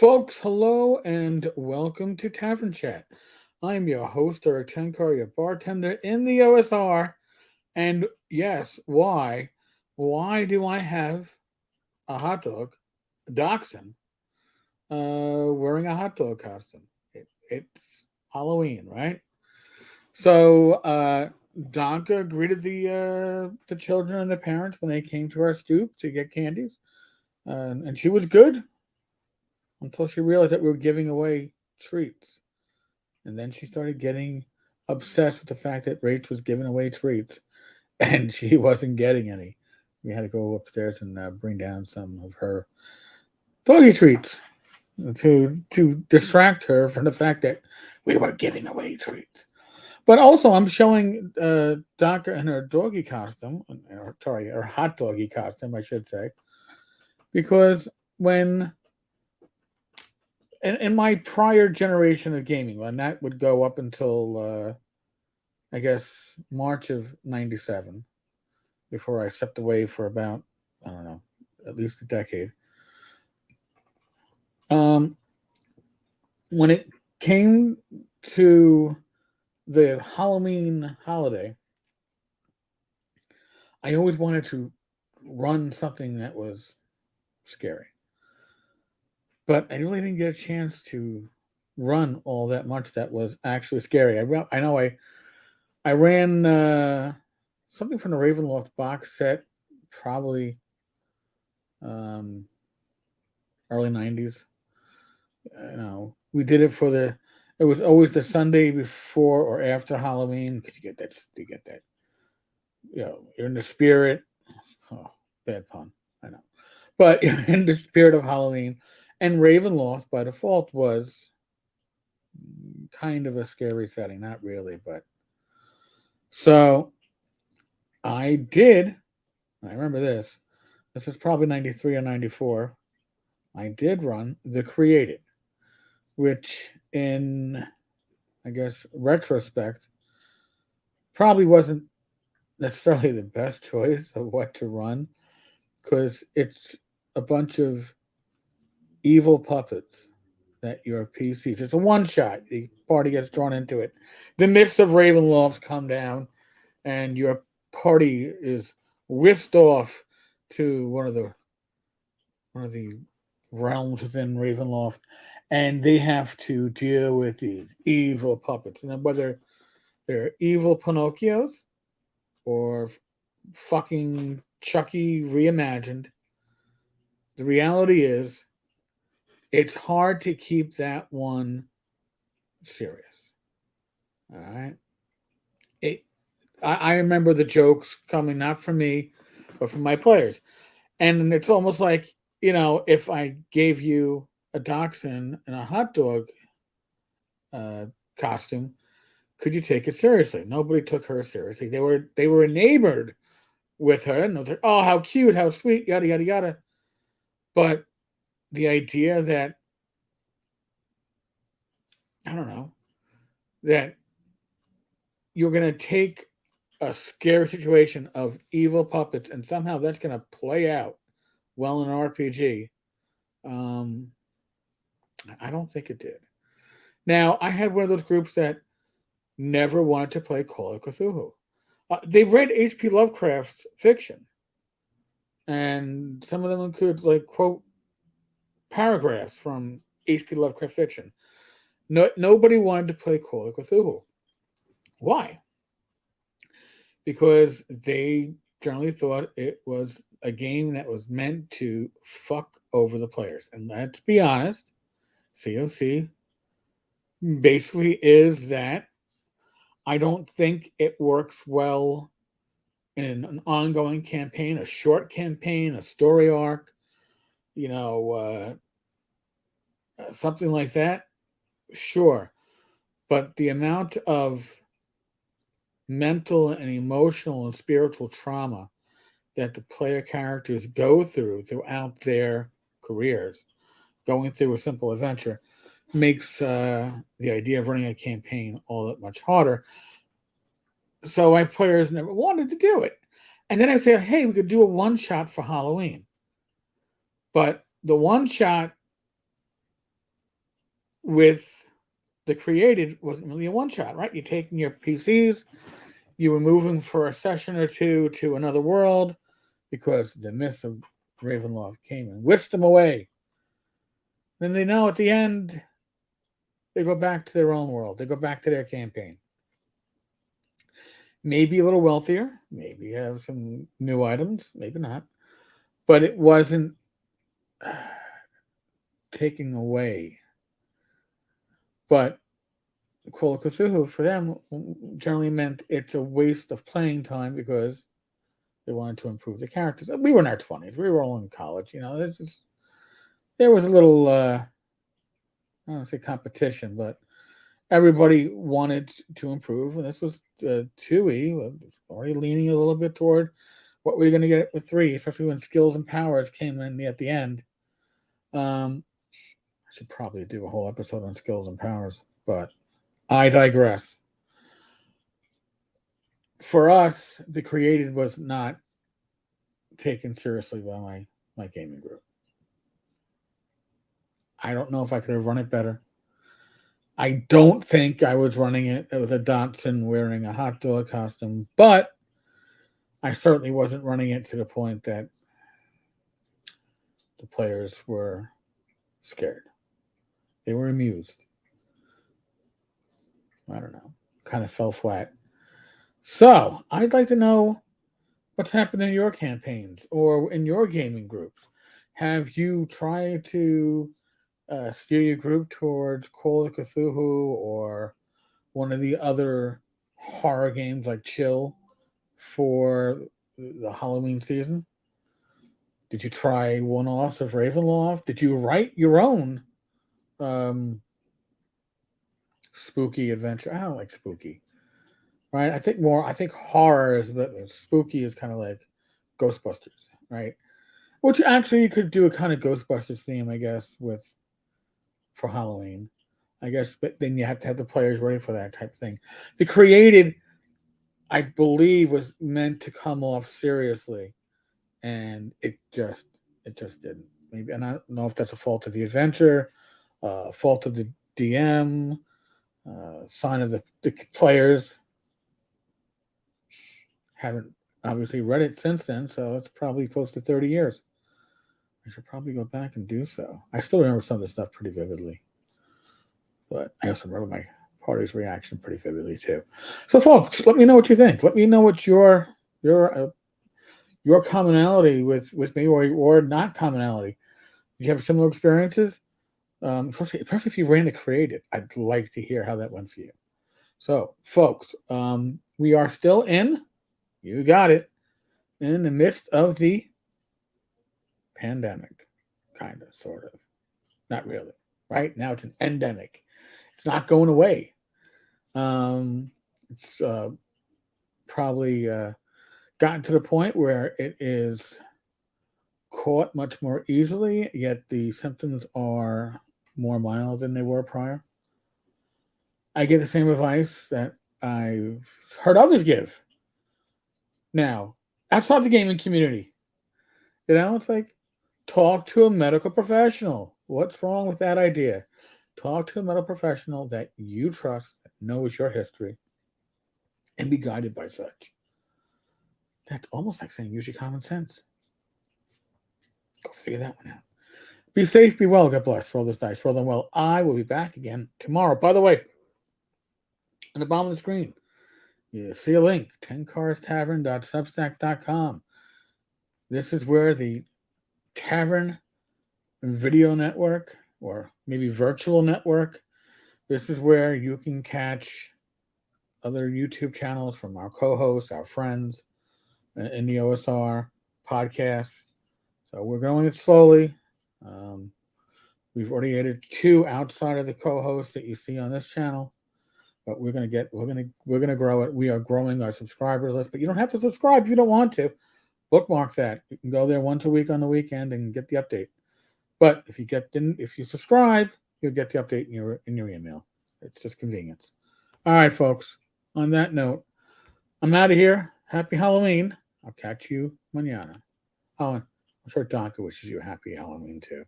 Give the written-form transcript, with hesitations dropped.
Folks, hello and welcome to Tavern Chat. I'm your host, Eric Tenkar, your bartender in the OSR. And yes, why? Why do I have a hot dog, a dachshund, wearing a hot dog costume? It's Halloween, right? So Donka greeted the children and the parents when they came to our stoop to get candies, and she was good until she realized that we were giving away treats. And then she started getting obsessed with the fact that Rach was giving away treats and she wasn't getting any. We had to go upstairs and bring down some of her doggy treats to distract her from the fact that we were giving away treats. But also, I'm showing Donka in her doggy costume, or sorry, her hot doggy costume, I should say, because when in my prior generation of gaming, when that would go up until I guess March of '97, before I stepped away for about I don't know, at least a decade. Um, when it came to the Halloween holiday, I always wanted to run something that was scary, but I really didn't get a chance to run all that much that was actually scary. I know I ran something from the Ravenloft box set, probably um, early '90s. We did it for the. It was always the Sunday before or after Halloween because you get that. You get that. You're in the spirit. Oh, bad pun. I know, but you're in the spirit of Halloween, and Ravenloft by default was kind of a scary setting. Not really, but so I did. I remember this. This is probably '93 or '94. I did run the Created, which in I guess retrospect probably wasn't necessarily the best choice of what to run because it's a bunch of evil puppets that your PCs. It's a one shot. The party gets drawn into it. The mists of Ravenloft come down, and your party is whisked off to one of the realms within Ravenloft, and they have to deal with these evil puppets. And then whether they're evil Pinocchios or fucking Chucky reimagined, the reality is it's hard to keep that one serious. All right. It, I remember the jokes coming not from me, but from my players. And it's almost like, if I gave you a dachshund and a hot dog uh, costume, could you take it seriously? Nobody took her seriously. They were enamored with her, and I was like, oh, how cute, how sweet, yada yada yada. But the idea that I don't know that you're gonna take a scary situation of evil puppets and somehow that's gonna play out well in an RPG. Um, I don't think it did. Now I had one of those groups that never wanted to play Call of Cthulhu. They read H.P. Lovecraft's fiction, and some of them could like quote paragraphs from H.P. Lovecraft fiction. Nobody wanted to play Call of Cthulhu. Why? Because they generally thought it was a game that was meant to fuck over the players. And let's be honest, COC basically is that. I don't think it works well in an ongoing campaign, a short campaign, a story arc, you know, something like that. Sure. But the amount of mental and emotional and spiritual trauma that the player characters go through throughout their careers, going through a simple adventure, makes the idea of running a campaign all that much harder. So my players never wanted to do it. And then I say, hey, we could do a one shot for Halloween. But the one shot with the created wasn't really a one shot, right? You're taking your PCs, you were moving for a session or two to another world because the myth of Ravenloft came and whisked them away. Then they know at the end they go back to their own world. They go back to their campaign. Maybe a little wealthier, maybe have some new items, maybe not. But it wasn't taking away. But Call of Cthulhu for them generally meant it's a waste of playing time because they wanted to improve the characters. We were in our 20s. We were all in college. There was a little, I don't want to say competition, but everybody wanted to improve. And this was 2E, already leaning a little bit toward what we're going to get with 3, especially when skills and powers came in at the end. I should probably do a whole episode on skills and powers, but I digress. For us, the created was not taken seriously by my gaming group. I don't know if I could have run it better. I don't think I was running it with a Dotson wearing a hot dog costume, but I certainly wasn't running it to the point that the players were scared. They were amused. I don't know. Kind of fell flat. So, I'd like to know what's happened in your campaigns or in your gaming groups. Have you tried to steer your group towards Call of Cthulhu or one of the other horror games like Chill for the Halloween season? Did you try one-offs of Ravenloft? Did you write your own spooky adventure? I don't like spooky, right? I think horror is, but spooky is kind of like Ghostbusters, right? Which actually you could do a kind of Ghostbusters theme, I guess, for Halloween. I guess, but then you have to have the players ready for that type of thing. The created, I believe, was meant to come off seriously, and it just didn't. Maybe, and I don't know if that's a fault of the adventure, fault of the DM, sign of the players. Haven't obviously read it since then, so it's probably close to 30 years. I should probably go back and do so. I still remember some of the stuff pretty vividly, but I also remember my party's reaction pretty vividly too. So, folks, let me know what you think. Let me know what your commonality with me or not commonality. Do you have similar experiences? Especially if you ran to creative, I'd like to hear how that went for you. So, folks, we are still you got it, in the midst of the pandemic, kind of, sort of. Not really. Right now, it's an endemic. It's not going away. It's probably gotten to the point where it is caught much more easily, yet the symptoms are more mild than they were prior. I get the same advice that I've heard others give. Now, outside the gaming community, it's like, talk to a medical professional. What's wrong with that idea? Talk to a medical professional that you trust, that knows your history, and be guided by such. That's almost like saying use your common sense. Go figure that one out. Be safe, be well, God bless. Roll those dice, roll them well. I will be back again tomorrow. By the way, on the bottom of the screen, you see a link, tenkarstavern.substack.com. This is where the Tavern video network, or maybe virtual network, this is where you can catch other YouTube channels from our co-hosts, our friends in the OSR podcasts. So we're going it slowly. We've already added 2 outside of the co-hosts that you see on this channel, but we're gonna grow it. We are growing our subscriber list, but you don't have to subscribe if you don't want to. Bookmark that. You can go there once a week on the weekend and get the update. But if you subscribe, you'll get the update in your email. It's just convenience. All right, folks. On that note, I'm out of here. Happy Halloween. I'll catch you mañana. Oh, I'm sure Donka wishes you a happy Halloween too.